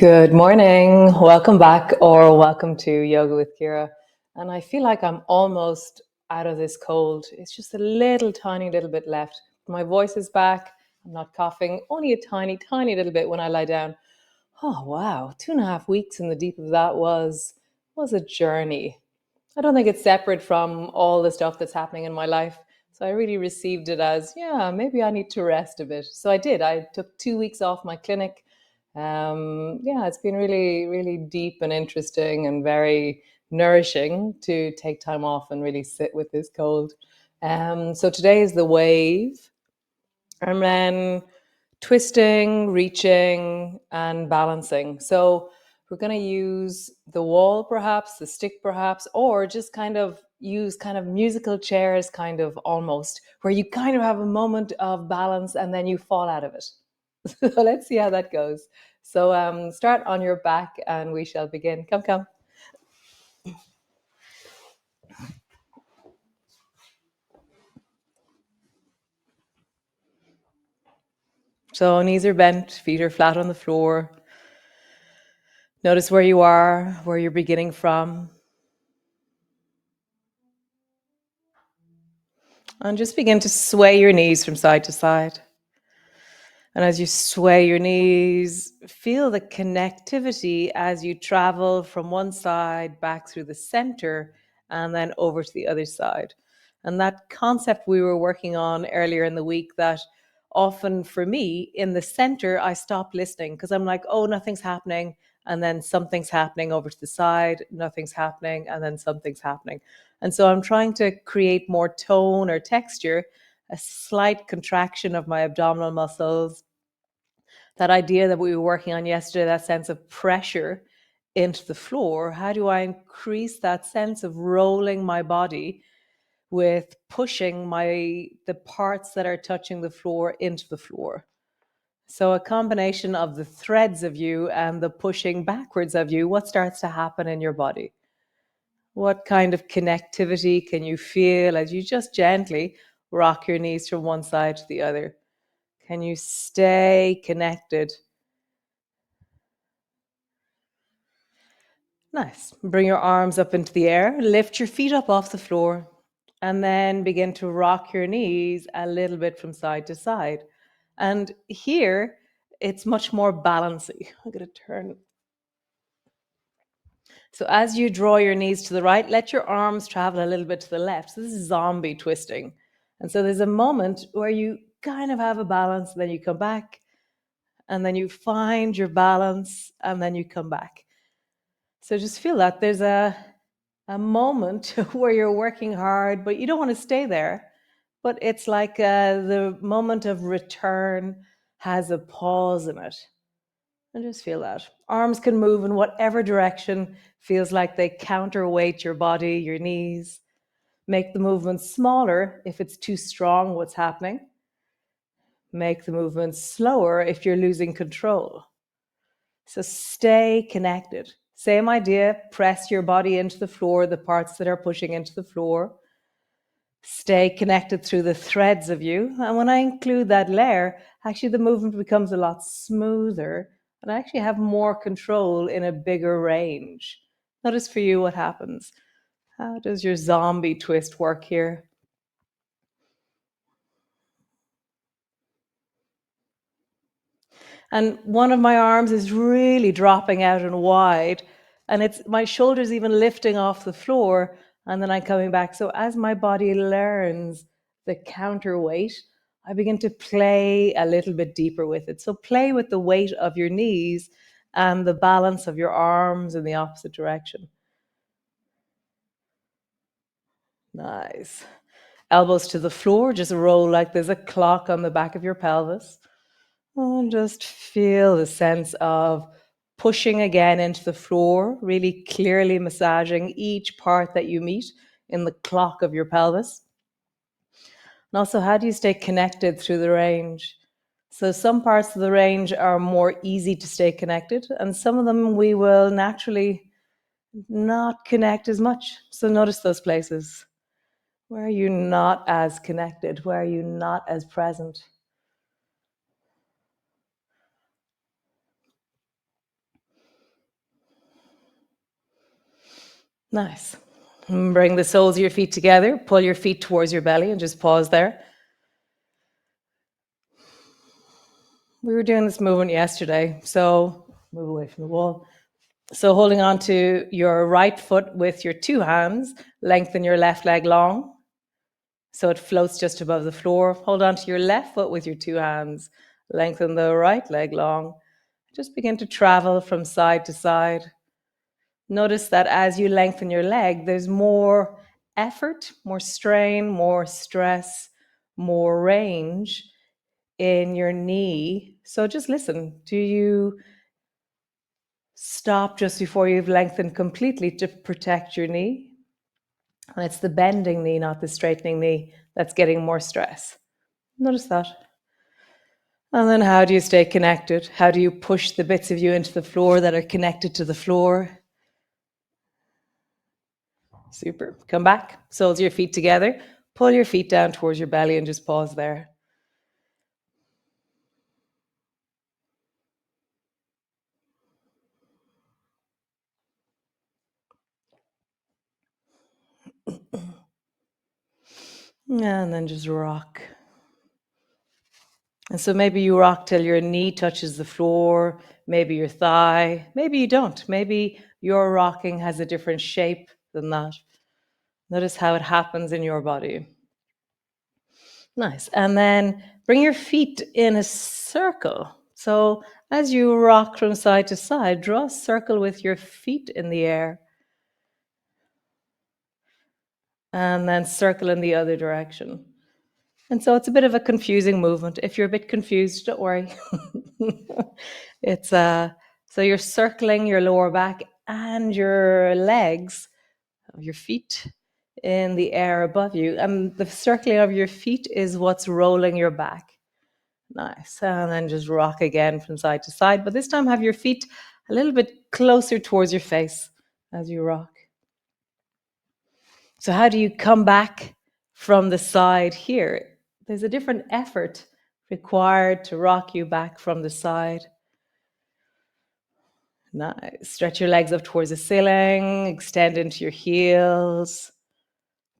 Good morning. Welcome back or welcome to Yoga with Ciara. And I feel like I'm almost out of this cold. It's just a little tiny little bit left. My voice is back. I'm not coughing, only a tiny, tiny little bit when I lie down. Oh wow, 2.5 weeks in the deep of that was a journey. I don't think it's separate from all the stuff that's happening in my life. So I really received it as, yeah, maybe I need to rest a bit. So I did. I took 2 weeks off my clinic. Yeah, it's been really, really deep and interesting and very nourishing to take time off and really sit with this cold. So today is the wave, and then twisting, reaching, and balancing. So we're going to use the wall, perhaps, the stick, perhaps, or just kind of use kind of musical chairs, kind of almost, where you kind of have a moment of balance and then you fall out of it. So let's see how that goes. So start on your back and we shall begin. Come, come. So knees are bent, feet are flat on the floor. Notice where you are, where you're beginning from. And just begin to sway your knees from side to side. And as you sway your knees, feel the connectivity as you travel from one side back through the center and then over to the other side. And that concept we were working on earlier in the week, that often for me in the center, I stop listening because I'm like, oh, nothing's happening. And then something's happening over to the side, nothing's happening, and then something's happening. And so I'm trying to create more tone or texture, a slight contraction of my abdominal muscles, that idea that we were working on yesterday, that sense of pressure into the floor. How do I increase that sense of rolling my body with pushing the parts that are touching the floor into the floor? So a combination of the threads of you and the pushing backwards of you, what starts to happen in your body? What kind of connectivity can you feel as you just gently rock your knees from one side to the other? Can you stay connected? Nice. Bring your arms up into the air, lift your feet up off the floor, and then begin to rock your knees a little bit from side to side. And here, it's much more balancy. I'm going to turn. So as you draw your knees to the right, let your arms travel a little bit to the left. So this is zombie twisting. And so there's a moment where you kind of have a balance, then you come back, and then you find your balance, and then you come back. So just feel that there's a moment where you're working hard, but you don't want to stay there. But it's like the moment of return has a pause in it. And just feel that. Arms can move in whatever direction feels like they counterweight your body, your knees. Make the movement smaller if it's too strong, what's happening. Make the movement slower if you're losing control. So stay connected. Same idea, press your body into the floor, the parts that are pushing into the floor. Stay connected through the threads of you. And when I include that layer, actually the movement becomes a lot smoother and I actually have more control in a bigger range. Notice for you what happens. How does your zombie twist work here? And one of my arms is really dropping out and wide, and it's my shoulders even lifting off the floor, and then I'm coming back. So as my body learns the counterweight, I begin to play a little bit deeper with it. So play with the weight of your knees and the balance of your arms in the opposite direction. Nice. Elbows to the floor, just roll like there's a clock on the back of your pelvis. And just feel the sense of pushing again into the floor, really clearly massaging each part that you meet in the clock of your pelvis. And also, how do you stay connected through the range? So, some parts of the range are more easy to stay connected, and some of them we will naturally not connect as much. So, notice those places. Where are you not as connected? Where are you not as present? Nice. Bring the soles of your feet together. Pull your feet towards your belly and just pause there. We were doing this movement yesterday, so move away from the wall. So holding on to your right foot with your two hands, lengthen your left leg long so it floats just above the floor. Hold on to your left foot with your two hands, lengthen the right leg long. Just begin to travel from side to side. Notice that as you lengthen your leg, there's more effort, more strain, more stress, more range in your knee. So just listen. Do you stop just before you've lengthened completely to protect your knee? And it's the bending knee, not the straightening knee, that's getting more stress. Notice that. And then how do you stay connected? How do you push the bits of you into the floor that are connected to the floor? Super. Come back. Soles of your feet together. Pull your feet down towards your belly and just pause there. And then just rock. And so maybe you rock till your knee touches the floor, maybe your thigh, maybe you don't. Maybe your rocking has a different shape than that. Notice how it happens in your body. Nice. And then bring your feet in a circle. So as you rock from side to side, draw a circle with your feet in the air. And then circle in the other direction. And so it's a bit of a confusing movement. If you're a bit confused, don't worry. It's so you're circling your lower back and your legs, your feet in the air above you. And the circling of your feet is what's rolling your back. Nice. And then just rock again from side to side. But this time have your feet a little bit closer towards your face as you rock. So how do you come back from the side here? There's a different effort required to rock you back from the side. Nice. Stretch your legs up towards the ceiling, extend into your heels,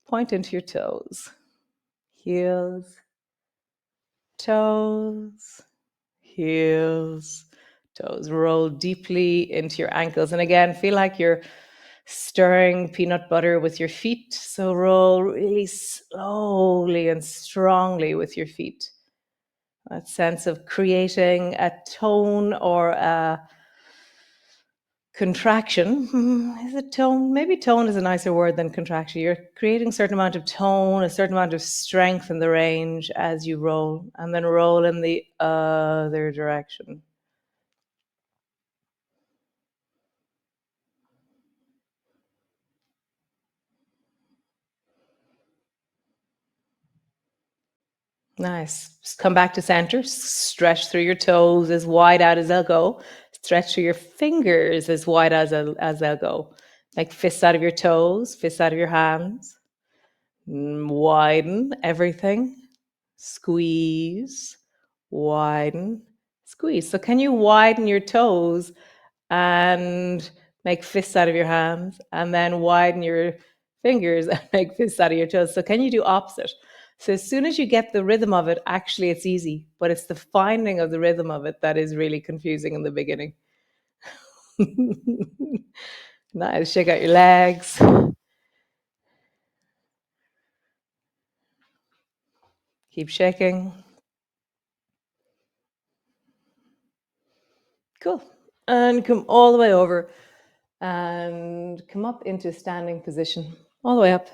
point into your toes. Heels, toes, heels, toes. Roll deeply into your ankles. And again, feel like you're stirring peanut butter with your feet. So roll really slowly and strongly with your feet. That sense of creating a tone or a contraction. Is it tone? Maybe tone is a nicer word than contraction. You're creating a certain amount of tone, a certain amount of strength in the range as you roll, and then roll in the other direction. Nice. Just come back to center. Stretch through your toes as wide out as they'll go. Stretch through your fingers as wide as they'll go. Like fists out of your toes, fists out of your hands. Widen everything. Squeeze, widen, squeeze. So can you widen your toes and make fists out of your hands, and then widen your fingers and make fists out of your toes? So can you do opposite? So as soon as you get the rhythm of it, actually it's easy, but it's the finding of the rhythm of it that is really confusing in the beginning. Nice. Shake out your legs. Keep shaking. Cool. And come all the way over and come up into standing position, all the way up.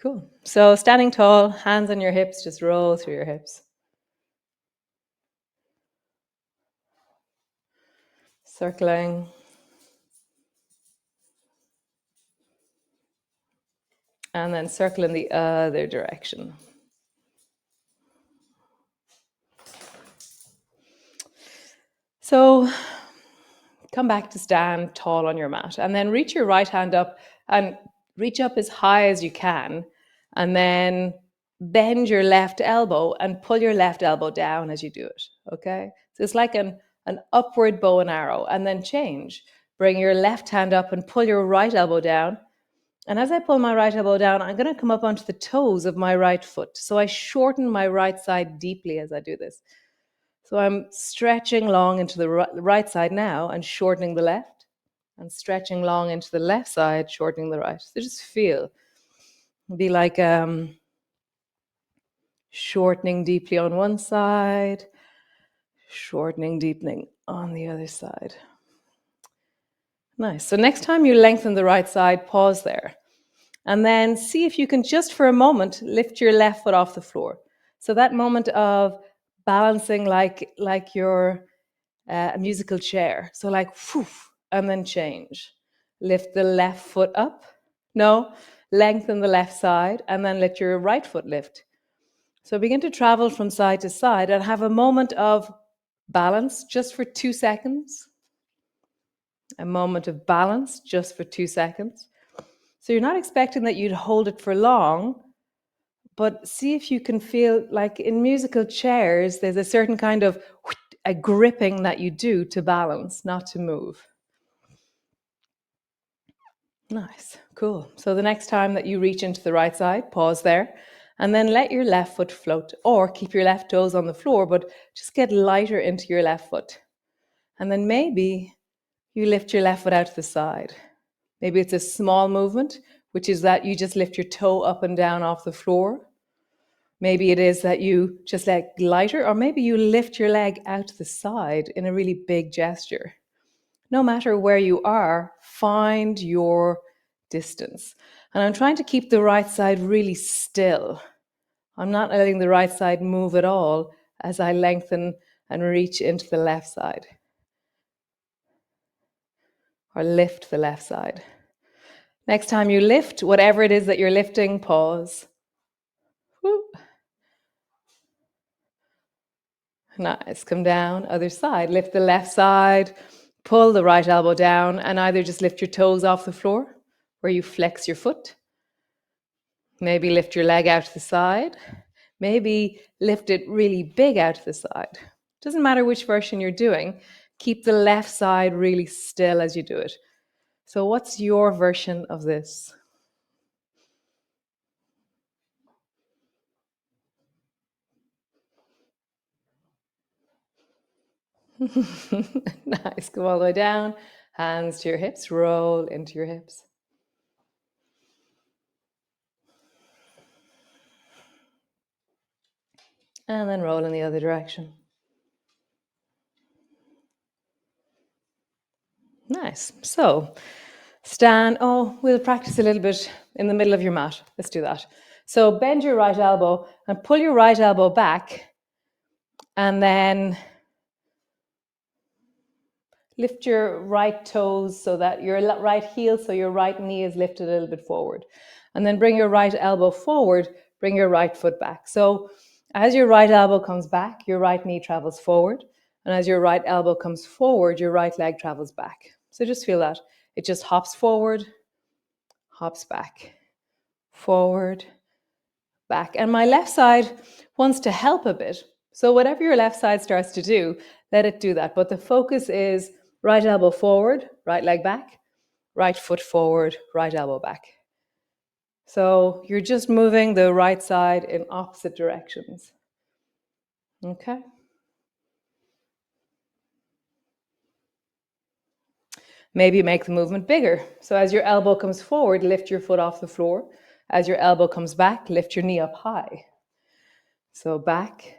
Cool. So standing tall, hands on your hips, just roll through your hips. Circling. And then circle in the other direction. So come back to stand tall on your mat, and then reach your right hand up and reach up as high as you can, and then bend your left elbow and pull your left elbow down as you do it. Okay. So it's like an upward bow and arrow, and then change. Bring your left hand up and pull your right elbow down. And as I pull my right elbow down, I'm going to come up onto the toes of my right foot. So I shorten my right side deeply as I do this. So I'm stretching long into the right side now and shortening the left, and stretching long into the left side, shortening the right. So just feel, be like shortening deeply on one side, shortening, deepening on the other side. Nice. So next time you lengthen the right side, pause there. And then see if you can just for a moment lift your left foot off the floor. So that moment of balancing like you're a musical chair. So like, whew, and then change. Lift the left foot up. No, lengthen the left side and then let your right foot lift. So begin to travel from side to side and have a moment of balance just for 2 seconds. A moment of balance just for 2 seconds. So you're not expecting that you'd hold it for long, but see if you can feel like in musical chairs, there's a certain kind of a gripping that you do to balance, not to move. Nice, cool. So the next time that you reach into the right side, pause there, and then let your left foot float, or keep your left toes on the floor, but just get lighter into your left foot. And then maybe you lift your left foot out to the side. Maybe it's a small movement, which is that you just lift your toe up and down off the floor. Maybe it is that you just let lighter, or maybe you lift your leg out to the side in a really big gesture. No matter where you are, find your distance. And I'm trying to keep the right side really still. I'm not letting the right side move at all as I lengthen and reach into the left side. Or lift the left side. Next time you lift, whatever it is that you're lifting, pause. Woo. Nice. Come down, other side. Lift the left side, pull the right elbow down, and either just lift your toes off the floor where you flex your foot. Maybe lift your leg out to the side. Maybe lift it really big out to the side. Doesn't matter which version you're doing. Keep the left side really still as you do it. So what's your version of this? Nice. Go all the way down. Hands to your hips. Roll into your hips. And then roll in the other direction. Nice. So stand. Oh, we'll practice a little bit in the middle of your mat. Let's do that. So bend your right elbow and pull your right elbow back. And then lift your right toes so that your right heel, so your right knee is lifted a little bit forward. And then bring your right elbow forward, bring your right foot back. So as your right elbow comes back, your right knee travels forward. And as your right elbow comes forward, your right leg travels back. So just feel that. It just hops forward, hops back, forward, back. And my left side wants to help a bit. So whatever your left side starts to do, let it do that. But the focus is right elbow forward, right leg back, right foot forward, right elbow back. So you're just moving the right side in opposite directions. Okay. Maybe make the movement bigger. So as your elbow comes forward, lift your foot off the floor. As your elbow comes back, lift your knee up high. So back,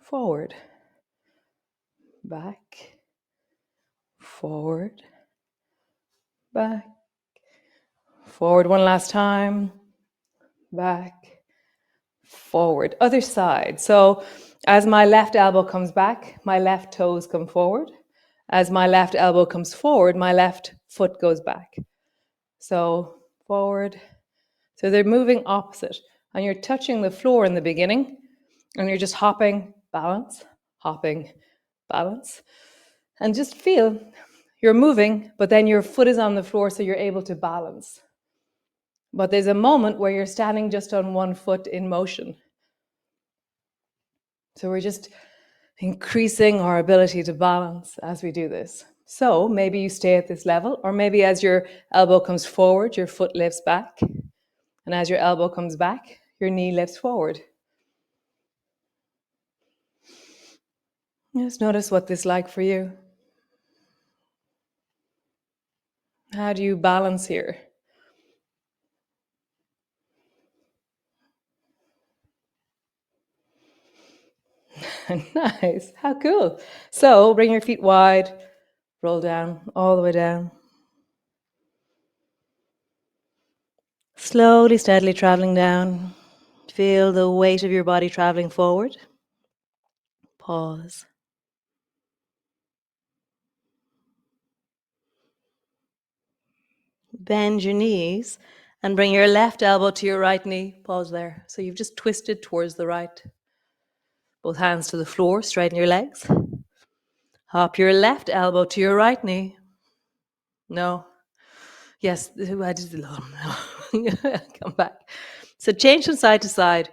forward, back, forward, back, forward. One last time. Back, forward. Other side. So as my left elbow comes back, my left toes come forward. As my left elbow comes forward, my left foot goes back. So forward. So they're moving opposite. And you're touching the floor in the beginning. And you're just hopping, balance, hopping, balance. And just feel you're moving, but then your foot is on the floor, so you're able to balance. But there's a moment where you're standing just on one foot in motion. So we're just increasing our ability to balance as we do this. So maybe you stay at this level, or maybe as your elbow comes forward, your foot lifts back. And as your elbow comes back, your knee lifts forward. Just notice what this is like for you. How do you balance here? Nice. How cool. So bring your feet wide, roll down, all the way down. Slowly, steadily traveling down. Feel the weight of your body traveling forward. Pause. Bend your knees and bring your left elbow to your right knee. Pause there. So you've just twisted towards the right. Both hands to the floor, straighten your legs. Hop your left elbow to your right knee. No. Yes, I did the come back. So change from side to side.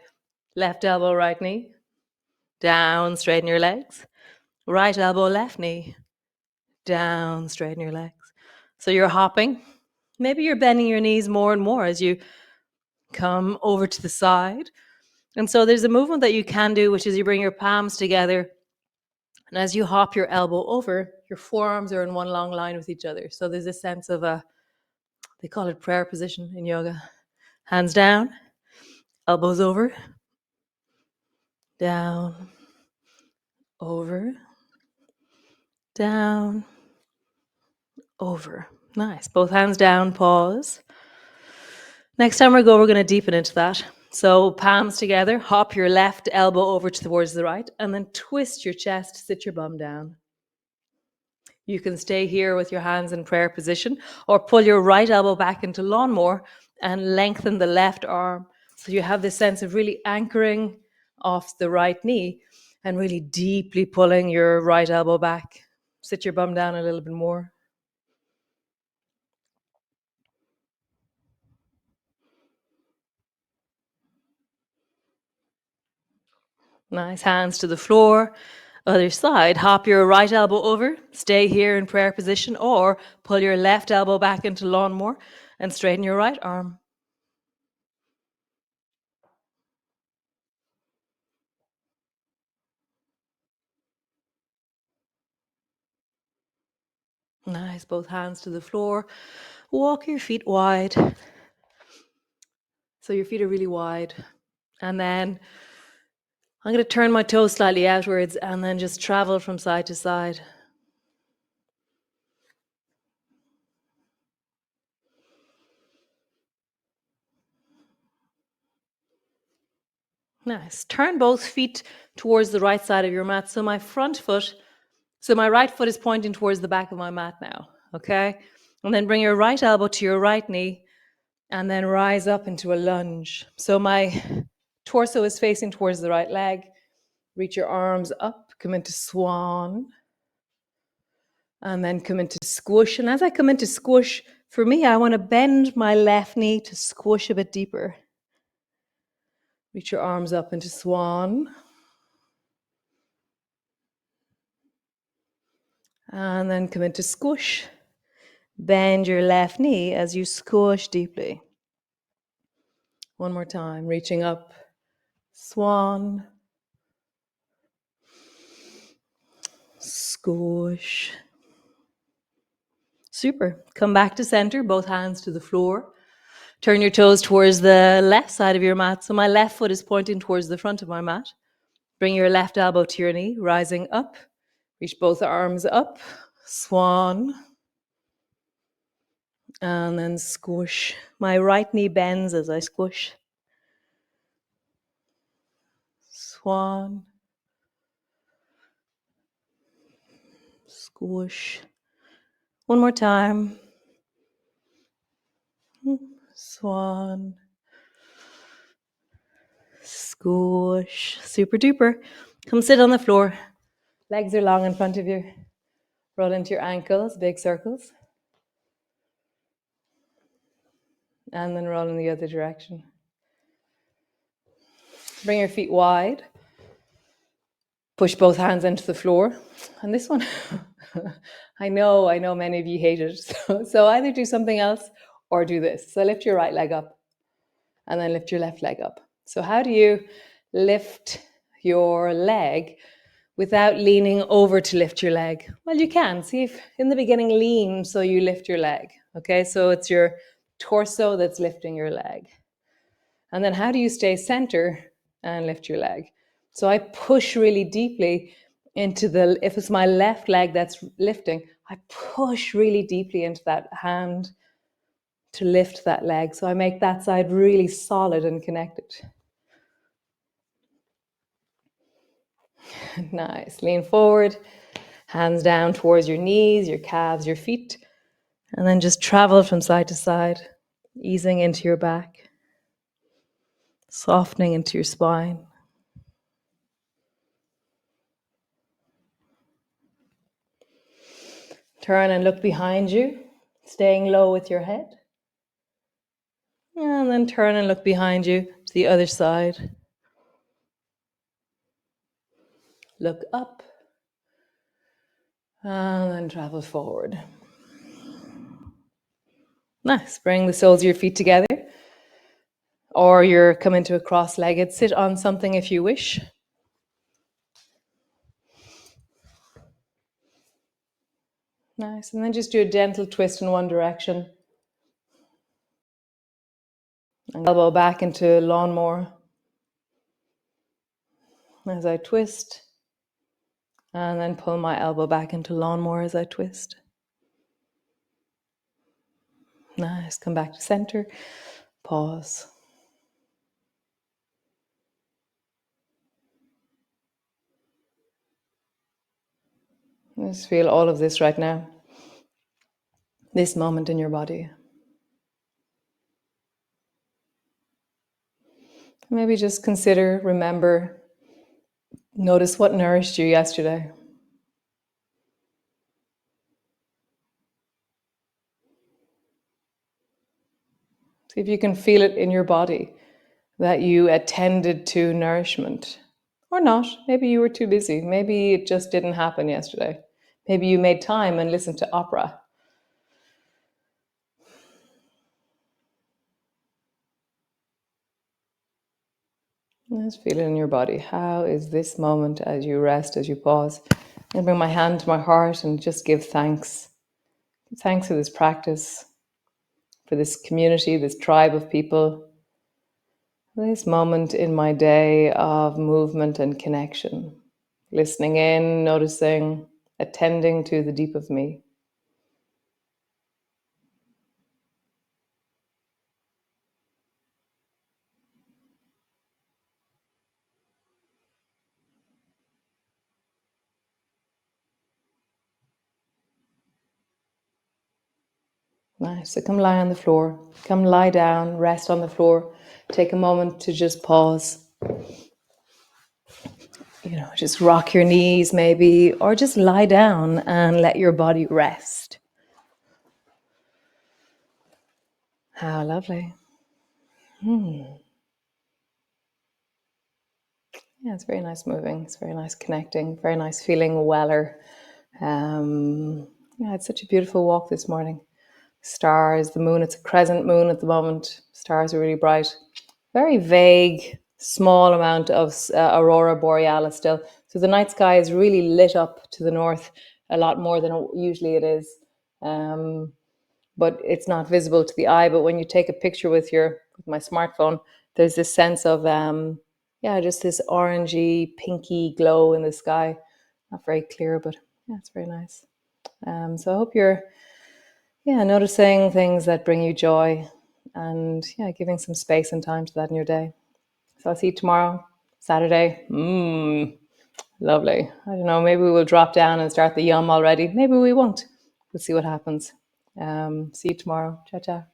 Left elbow, right knee. Down, straighten your legs. Right elbow, left knee. Down, straighten your legs. So you're hopping. Maybe you're bending your knees more and more as you come over to the side. And so there's a movement that you can do, which is you bring your palms together. And as you hop your elbow over, your forearms are in one long line with each other. So there's a sense of they call it prayer position in yoga. Hands down, elbows over, down, over, down, over. Nice. Both hands down, pause. Next time we're going to deepen into that. So palms together, hop your left elbow over towards the right, and then twist your chest, sit your bum down. You can stay here with your hands in prayer position, or pull your right elbow back into lawnmower and lengthen the left arm. So you have this sense of really anchoring off the right knee and really deeply pulling your right elbow back. Sit your bum down a little bit more. Nice. Hands to the floor. Other side, hop your right elbow over, stay here in prayer position, or pull your left elbow back into lawnmower and straighten your right arm. Nice. Both hands to the floor. Walk your feet wide. So your feet are really wide. And then I'm going to turn my toes slightly outwards and then just travel from side to side. Nice. Turn both feet towards the right side of your mat. So my right foot is pointing towards the back of my mat now. Okay. And then bring your right elbow to your right knee and then rise up into a lunge. So my torso is facing towards the right leg. Reach your arms up, come into swan, and then come into squish. And as I come into squish, for me, I want to bend my left knee to squish a bit deeper. Reach your arms up into swan. And then come into squish. Bend your left knee as you squish deeply. One more time, reaching up, swan, squish. Super. Come back to center, both hands to the floor. Turn your toes towards the left side of your mat. So my left foot is pointing towards the front of my mat. Bring your left elbow to your knee, rising up. Reach both arms up, swan. And then squish. My right knee bends as I squish. Swan. Squish. One more time. Swan. Squish. Super duper. Come sit on the floor. Legs are long in front of you. Roll into your ankles, big circles. And then roll in the other direction. Bring your feet wide. Push both hands into the floor. And this one, I know many of you hate it. So either do something else or do this. So lift your right leg up and then lift your left leg up. So how do you lift your leg without leaning over to lift your leg? Well, you can. See if in the beginning lean so you lift your leg. Okay, so it's your torso that's lifting your leg. And then how do you stay center and lift your leg? So I push really deeply into if it's my left leg that's lifting, I push really deeply into that hand to lift that leg. So I make that side really solid and connected. Nice. Lean forward, hands down towards your knees, your calves, your feet, and then just travel from side to side, easing into your back, softening into your spine. Turn and look behind you, staying low with your head. And then turn and look behind you to the other side. Look up. And then travel forward. Nice. Bring the soles of your feet together. Or you're coming to a cross-legged. Sit on something if you wish. Nice. And then just do a gentle twist in one direction. And elbow back into lawnmower. As I twist. And then pull my elbow back into lawnmower as I twist. Nice. Come back to center. Pause. Just feel all of this right now. This moment in your body. Maybe just consider, remember, notice what nourished you yesterday. See if you can feel it in your body that you attended to nourishment. Or not. Maybe you were too busy. Maybe it just didn't happen yesterday. Maybe you made time and listened to opera. Just feel it in your body. How is this moment as you rest, as you pause? I bring my hand to my heart and just give thanks. Thanks for this practice, for this community, this tribe of people, this moment in my day of movement and connection. Listening in, noticing, attending to the deep of me. Nice. So come lie on the floor. Come lie down, rest on the floor. Take a moment to just pause. Just rock your knees maybe, or just lie down and let your body rest. How lovely. Yeah, it's very nice moving. It's very nice connecting. Very nice feeling weller. Yeah, it's such a beautiful walk this morning. Stars, the moon, it's a crescent moon at the moment. Stars are really bright. Very vague, small amount of aurora borealis still. So the night sky is really lit up to the north a lot more than usually it is. But it's not visible to the eye. But when you take a picture with my smartphone, there's this sense of, just this orangey, pinky glow in the sky. Not very clear, but yeah, it's very nice. So I hope you're noticing things that bring you joy and giving some space and time to that in your day. So I'll see you tomorrow, Saturday. Lovely. I don't know, maybe we will drop down and start the yum already. Maybe we won't. We'll see what happens. See you tomorrow. Ciao, ciao.